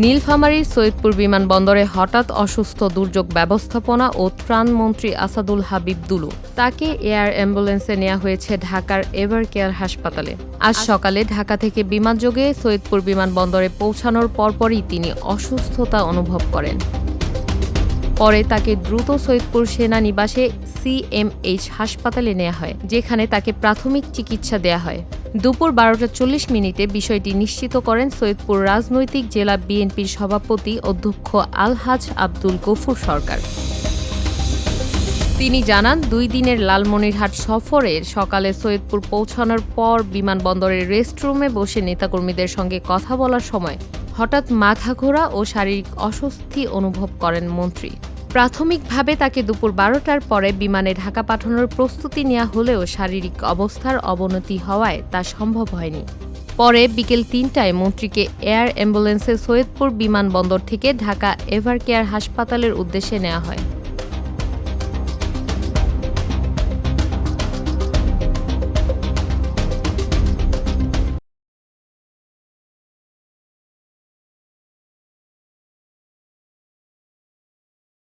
নীলফামারীর সৈয়দপুর বিমানবন্দরে হঠাৎ অসুস্থ দুর্যোগ ব্যবস্থাপনা ও ত্রাণ মন্ত্রী আসাদুল হাবিব দুলু। তাকে এয়ার অ্যাম্বুলেন্সে নেওয়া হয়েছে ঢাকার এভার কেয়ার হাসপাতালে। আজ সকালে ঢাকা থেকে বিমানযোগে সৈয়দপুর বিমানবন্দরে পৌঁছানোর পরপরই তিনি অসুস্থতা অনুভব করেন। পরে তাকে দ্রুত সৈয়দপুর সেনানিবাসে সিএমএইচ হাসপাতালে নেওয়া হয়, যেখানে তাকে প্রাথমিক চিকিৎসা দেয়া হয়। দুপুর 12টা 40 মিনিটে বিষয়টি নিশ্চিত করেন সৈয়দপুর রাজনৈতিক জেলা বিএনপির সভাপতি অধ্যক্ষ আলহাজ আব্দুল গফুর সরকার। তিনি জানান, 2 দিনের লালমনিরহাট সফরের সকালে সৈয়দপুর পৌঁছানোর পর বিমানবন্দরের রেস্টরুমে বসে নেতাকর্মীদের সঙ্গে কথা বলার সময় হঠাৎ মাথা ঘোরা ও শারীরিক অস্বস্তি অনুভব করেন মন্ত্রী। প্রাথমিকভাবে তাকে দুপুর 12টার পরে বিমানে ঢাকা পাঠানোর প্রস্তুতি নেওয়া হলেও শারীরিক অবস্থার অবনতি হওয়ায় তা সম্ভব হয়নি। পরে বিকেল 3টায় মন্ত্রীকে এয়ার অ্যাম্বুলেন্সে সৈয়দপুর বিমানবন্দর থেকে ঢাকা এভার কেয়ার হাসপাতালের উদ্দেশ্যে নেওয়া হয়।